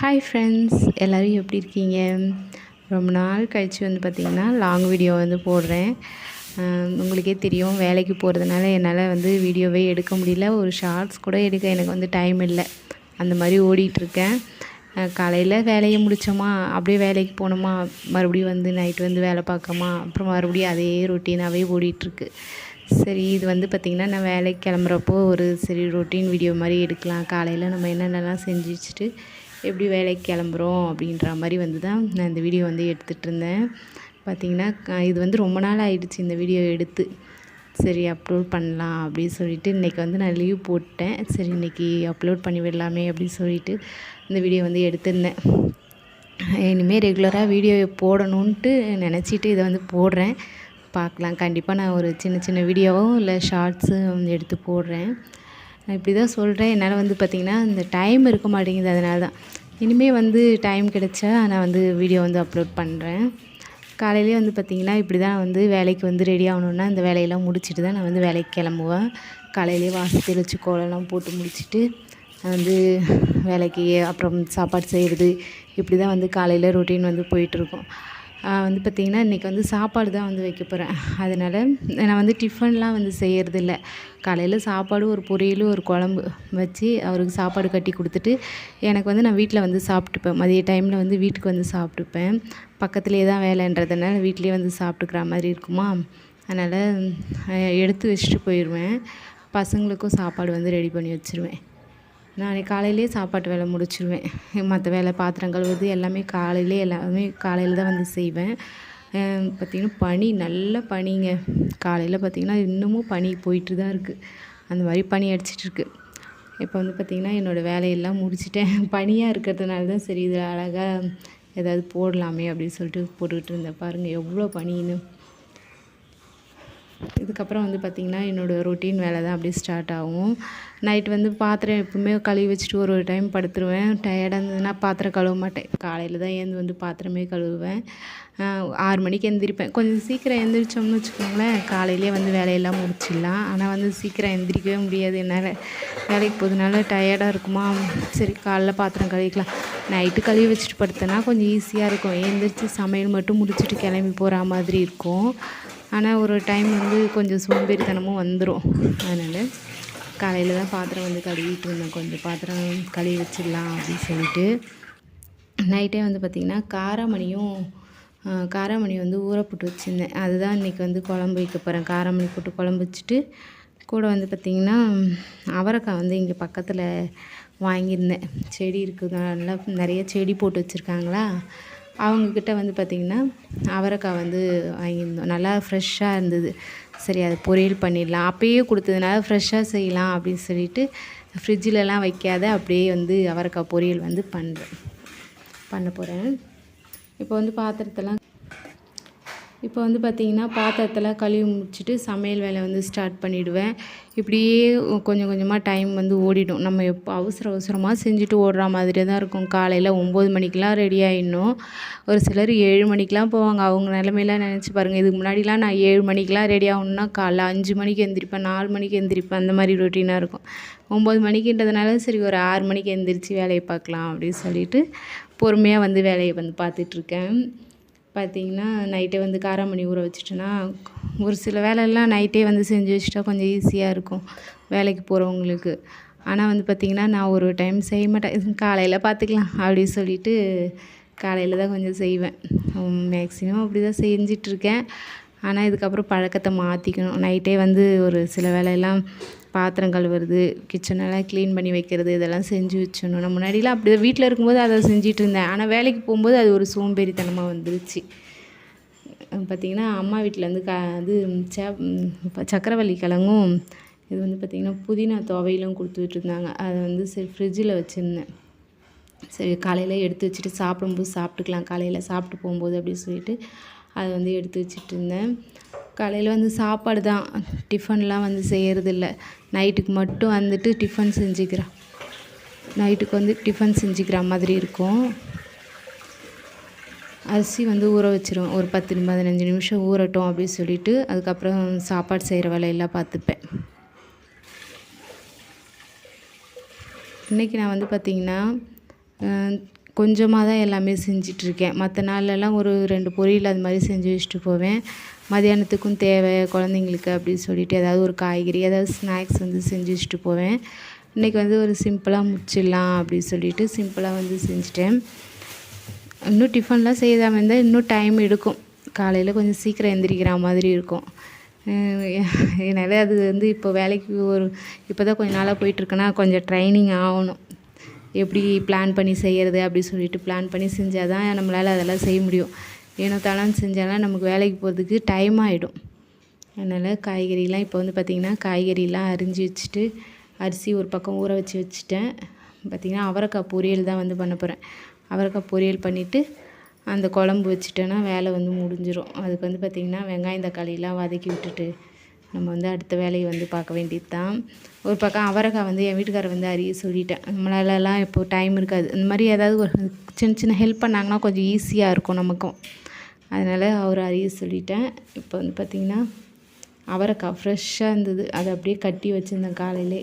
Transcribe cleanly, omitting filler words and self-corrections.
Hi friends, எல்லோரும் எப்படி இருக்கீங்க? ரொம்ப நாள் கழித்து வந்து பார்த்திங்கன்னா லாங் வீடியோ வந்து போடுறேன். உங்களுக்கே தெரியும், வேலைக்கு போகிறதுனால என்னால் வந்து வீடியோவே எடுக்க முடியல. ஒரு ஷார்ட்ஸ் கூட எடுக்க எனக்கு வந்து டைம் இல்லை. அந்த மாதிரி ஓடிட்டுருக்கேன். காலையில் வேலையை முடித்தோமா, அப்படியே வேலைக்கு போனோமா, மறுபடியும் வந்து நைட்டு வந்து வேலை பார்க்கோமா, அப்புறம் மறுபடியும் அதே ரொட்டீனாகவே ஓடிட்டுருக்கு. சரி, இது வந்து பார்த்திங்கன்னா நான் வேலைக்கு கிளம்புறப்போ சரி ரொட்டீன் வீடியோ மாதிரி எடுக்கலாம். காலையில் நம்ம என்னென்னலாம் செஞ்சு வச்சுட்டு எப்படி வேலைக்கு கிளம்புறோம் அப்படின்ற மாதிரி வந்து தான் நான் இந்த வீடியோ வந்து எடுத்துகிட்டு இருந்தேன். பார்த்திங்கன்னா இது வந்து ரொம்ப நாள் ஆகிடுச்சு இந்த வீடியோ எடுத்து. சரி அப்லோட் பண்ணலாம் அப்படின்னு சொல்லிட்டு இன்றைக்கி வந்து நான் லீவ் போட்டேன். சரி இன்றைக்கி அப்லோட் பண்ணி விடலாமே அப்படின்னு சொல்லிட்டு இந்த வீடியோ வந்து எடுத்திருந்தேன். இனிமேல் ரெகுலராக வீடியோ போடணுன்ட்டு நினச்சிட்டு இதை வந்து போடுறேன். பார்க்கலாம், கண்டிப்பாக நான் ஒரு சின்ன சின்ன வீடியோவும் இல்லை ஷார்ட்ஸும் எடுத்து போடுறேன். நான் இப்படி தான் சொல்கிறேன். என்னால் வந்து பார்த்திங்கன்னா இந்த டைம் இருக்க மாட்டேங்குது. அதனால தான் இனிமேல் வந்து டைம் கிடைச்சா நான் வந்து வீடியோ வந்து அப்லோட் பண்ணுறேன். காலையிலே வந்து பார்த்திங்கன்னா இப்படி தான் வந்து வேலைக்கு வந்து ரெடி ஆகணுன்னா இந்த வேலையெல்லாம் முடிச்சுட்டு தான் நான் வந்து வேலைக்கு கிளம்புவேன். காலையிலே வாசல் தெளித்து கோலம்லாம் போட்டு முடிச்சுட்டு நான் வந்து வேலைக்கு அப்புறம் சாப்பாடு செய்கிறது இப்படி தான் வந்து காலையில் ரொட்டீன் வந்து போயிட்டுருக்கும். வந்து பார்த்திங்கன்னா இன்றைக்கி வந்து சாப்பாடு தான் வந்து வைக்க போகிறேன். அதனால் நான் வந்து டிஃபன்லாம் வந்து செய்கிறதில்ல. காலையில் சாப்பாடு, ஒரு பொரியல், ஒரு குழம்பு வச்சு அவருக்கு சாப்பாடு கட்டி கொடுத்துட்டு எனக்கு வந்து நான் வீட்டில் வந்து சாப்பிட்டுப்பேன். மதிய டைமில் வந்து வீட்டுக்கு வந்து சாப்பிட்டுப்பேன். பக்கத்துலேயே தான் வேலைன்றதுனால வீட்லேயே வந்து சாப்பிட்டுக்கிற மாதிரி இருக்குமா, அதனால் எடுத்து வச்சுட்டு போயிடுவேன். பசங்களுக்கும் சாப்பாடு வந்து ரெடி பண்ணி வச்சுருவேன். நான் காலையிலேயே சாப்பாட்டு வேலை முடிச்சிடுவேன். மற்ற வேலை, பாத்திரம் கழுவுறது எல்லாமே காலையில் தான் வந்து செய்வேன். பார்த்திங்கன்னா நல்ல பனிங்க. காலையில் பார்த்திங்கன்னா இன்னமும் பனி போயிட்டு தான் இருக்குது. அந்த மாதிரி பனி அடிச்சிட்ருக்கு. இப்போ வந்து பார்த்திங்கன்னா என்னோடய வேலையெல்லாம் முடிச்சுட்டேன். பனியாக இருக்கிறதுனால தான் சரி இதில் அழகாக ஏதாவது போடலாமே அப்படின்னு சொல்லிட்டு போட்டுக்கிட்டு இருந்தேன். பாருங்கள் எவ்வளோ பனின்னு. இதுக்கப்புறம் வந்து பார்த்திங்கன்னா என்னோடய ரொட்டீன் வேலை தான் அப்படியே ஸ்டார்ட் ஆகும். நைட்டு வந்து பாத்திரம் எப்பவுமே கழுவி வச்சுட்டு ஒரு டைம் படுத்துருவேன். டயர்டாக இருந்ததுன்னா பாத்திரம் கழுவ மாட்டேன். காலையில் தான் எழுந்து வந்து பாத்திரமே கழுவுவேன். 6 மணிக்கு எழுந்திரிப்பேன். கொஞ்சம் சீக்கிரம் எழுந்திரிச்சோம்னு வச்சுக்கோங்களேன், காலையிலே வந்து வேலையெல்லாம் முடிச்சிடலாம். ஆனால் வந்து சீக்கிரம் எழுந்திரிக்கவே முடியாது என்னால். வேலைக்கு போகிறதுனால டயர்டாக இருக்குமா, சரி காலைல பாத்திரம் கழுவிக்கலாம். நைட்டு கழுவி வச்சுட்டு படுத்தேன்னா கொஞ்சம் ஈஸியாக இருக்கும். எழுந்திரிச்சு சமையல் மட்டும் முடிச்சுட்டு கிளம்பி போகிற மாதிரி இருக்கும். ஆனால் ஒரு டைம் வந்து கொஞ்சம் சோம்பேறித்தனமும் வந்துடும். அதனால் காலையில் தான் பாத்திரம் வந்து கழுவிட்டு இருந்தேன். கொஞ்சம் பாத்திரம் கழுவி வச்சிடலாம் அப்படின்னு சொல்லிட்டு. நைட்டே வந்து பார்த்திங்கன்னா காராமணி வந்து ஊற போட்டு வச்சுருந்தேன். அதுதான் இன்றைக்கி வந்து குழம்பு வைக்க போகிறேன். காராமணி போட்டு குழம்பு வச்சுட்டு கூட வந்து பார்த்திங்கன்னா அவரைக்காய் வந்து இங்கே பக்கத்தில் வாங்கியிருந்தேன். செடி இருக்குது, நல்லா நிறைய செடி போட்டு வச்சுருக்காங்களா, அவங்கக்கிட்ட வந்து பார்த்திங்கன்னா அவரைக்காய் வந்து வாங்கியிருந்தோம். நல்லா ஃப்ரெஷ்ஷாக இருந்தது. சரி அதை பொரியல் பண்ணிடலாம், அப்போயே கொடுத்ததுனால ஃப்ரெஷ்ஷாக செய்யலாம் அப்படின்னு சொல்லிட்டு ஃப்ரிட்ஜிலலாம் வைக்காத அப்படியே வந்து அவரைக்காய் பொரியல் வந்து பண்ண போகிறேன். இப்போ வந்து பாத்திரத்தெல்லாம் கழுவி முடிச்சுட்டு சமையல் வேலை வந்து ஸ்டார்ட் பண்ணிவிடுவேன். இப்படியே கொஞ்சம் கொஞ்சமாக டைம் வந்து ஓடிடும். நம்ம எப்போ அவசரமாக செஞ்சுட்டு ஓடுற மாதிரியே தான் இருக்கும். காலையில் 9 மணிக்கெலாம் ரெடி ஆகிடணும். ஒரு சிலர் 7 மணிக்கெலாம் போவாங்க. அவங்க நிலமையெல்லாம் நினச்சி பாருங்கள். இதுக்கு முன்னாடிலாம் நான் 7 மணிக்கெலாம் ரெடி ஆகணுன்னா காலைல 5 மணிக்கு எழுந்திரிப்பேன், 4 மணிக்கு எழுந்திரிப்பேன். அந்த மாதிரி ரொட்டீனாக இருக்கும். 9 மணிக்குன்றதுனால சரி ஒரு 6 மணிக்கு எழுந்திரிச்சு வேலையை பார்க்கலாம் அப்படின்னு சொல்லிட்டு பொறுமையாக வந்து வேலையை வந்து பார்த்துட்ருக்கேன். பார்த்திங்கன்னா நைட்டே வந்து காராமணி ஊற வச்சுட்டேன்னா ஒரு சில வேலையெல்லாம் நைட்டே வந்து செஞ்சு வச்சுட்டா கொஞ்சம் ஈஸியாக இருக்கும் வேலைக்கு போகிறவங்களுக்கு. ஆனால் வந்து பார்த்திங்கன்னா நான் ஒரு டைம் செய்ய மாட்டேன். காலையில் பார்த்துக்கலாம் அப்படின்னு சொல்லிட்டு காலையில் தான் கொஞ்சம் செய்வேன். மேக்ஸிமம் அப்படி தான் செஞ்சிட்ருக்கேன். ஆனால் இதுக்கப்புறம் பழக்கத்தை மாற்றிக்கணும். நைட்டே வந்து ஒரு சில வேலையெல்லாம் பாத்திரம் கழுவுறது, கிச்சனெல்லாம் க்ளீன் பண்ணி வைக்கிறது, இதெல்லாம் செஞ்சு வச்சிடணும். நான் முன்னாடிலாம் அப்படி தான் வீட்டில் இருக்கும்போது அதை செஞ்சிட்டு இருந்தேன். ஆனால் வேலைக்கு போகும்போது அது ஒரு சோம்பேறித்தனமாக வந்துருச்சு. பார்த்திங்கன்னா அம்மா வீட்டில் வந்து சக்கரவள்ளி கிழங்கும் இது வந்து பார்த்திங்கன்னா புதினா துவையிலும் கொடுத்துட்ருந்தாங்க. அதை வந்து சரி ஃப்ரிட்ஜில் வச்சுருந்தேன். சரி காலையில் எடுத்து வச்சுட்டு சாப்பிடும்போது சாப்பிட்டுக்கலாம், காலையில் சாப்பிட்டு போகும்போது அப்படின்னு சொல்லிட்டு அதை வந்து எடுத்து வச்சுட்டு இருந்தேன். காலையில் வந்து சாப்பாடு தான், டிஃபன்லாம் வந்து செய்கிறதில்ல. நைட்டுக்கு மட்டும் வந்துட்டு டிஃபன் செஞ்சுக்கிற மாதிரி இருக்கும். அரிசி வந்து ஊற வச்சிருவேன். ஒரு 10-15 நிமிஷம் ஊறட்டும் அப்படின்னு சொல்லிட்டு அதுக்கப்புறம் சாப்பாடு செய்கிற வேலையெல்லாம் பார்த்துப்பேன். இன்றைக்கி நான் வந்து பார்த்திங்கன்னா கொஞ்சமாக தான் எல்லாமே செஞ்சிட்ருக்கேன். மற்ற நாள்லலாம் ஒரு 2 பொரியல் அது மாதிரி செஞ்சு வச்சுட்டு போவேன். மதியானத்துக்கும் தேவை குழந்தைங்களுக்கு அப்படின்னு சொல்லிட்டு ஏதாவது ஒரு காய்கறி ஏதாவது ஸ்நாக்ஸ் வந்து செஞ்சு வச்சுட்டு போவேன். இன்றைக்கி வந்து ஒரு சிம்பிளாக முடிச்சிடலாம் அப்படின்னு சொல்லிட்டு சிம்பிளாக வந்து செஞ்சுட்டேன். இன்னும் டிஃபன்லாம் செய்யாமல் இருந்தால் இன்னும் டைம் எடுக்கும். காலையில் கொஞ்சம் சீக்கிரம் எந்திரிக்கிற மாதிரி இருக்கும். என்னால் அது வந்து இப்போ வேலைக்கு இப்போ தான் கொஞ்சம் நாளாக போயிட்டுருக்கேன்னா கொஞ்சம் ட்ரைனிங் ஆகணும். எப்படி பிளான் பண்ணி செய்கிறது அப்படி சொல்லிட்டு பிளான் பண்ணி செஞ்சால் தான் நம்மளால் அதெல்லாம் செய்ய முடியும். ஏனோ தானான்னு செஞ்சாலும் நமக்கு வேலைக்கு போகிறதுக்கு டைம் ஆகிடும். அதனால் காய்கறிலாம் இப்போ வந்து பார்த்திங்கன்னா காய்கறிலாம் அரிஞ்சு வச்சுட்டு அரிசி ஒரு பக்கம் ஊற வச்சுட்டேன். பார்த்திங்கன்னா அவரைக்காய் பொரியல் தான் வந்து பண்ண போகிறேன். அவரைக்காய் பொரியல் பண்ணிவிட்டு அந்த குழம்பு வச்சுட்டேன்னா வேலை வந்து முடிஞ்சிடும். அதுக்கு வந்து பார்த்திங்கன்னா வெங்காயம் தக்காளிலாம் வதக்கி விட்டுட்டு நம்ம வந்து அடுத்த வேலையை வந்து பார்க்க வேண்டியது தான். ஒரு பக்கம் அவரைக்காய் வந்து என் வீட்டுக்காரர் வந்து அரிய சொல்லிட்டேன். நம்மளாலலாம் இப்போ டைம் இருக்காது. இந்த மாதிரி ஏதாவது ஒரு சின்ன சின்ன ஹெல்ப் பண்ணாங்கன்னா கொஞ்சம் ஈஸியாக இருக்கும் நமக்கும். அதனால் அவர் அரிய சொல்லிட்டேன். இப்போ வந்து பார்த்திங்கன்னா அவரைக்காய் ஃப்ரெஷ்ஷாக இருந்தது. அதை அப்படியே கட்டி வச்சுருந்தேன் காலையிலே.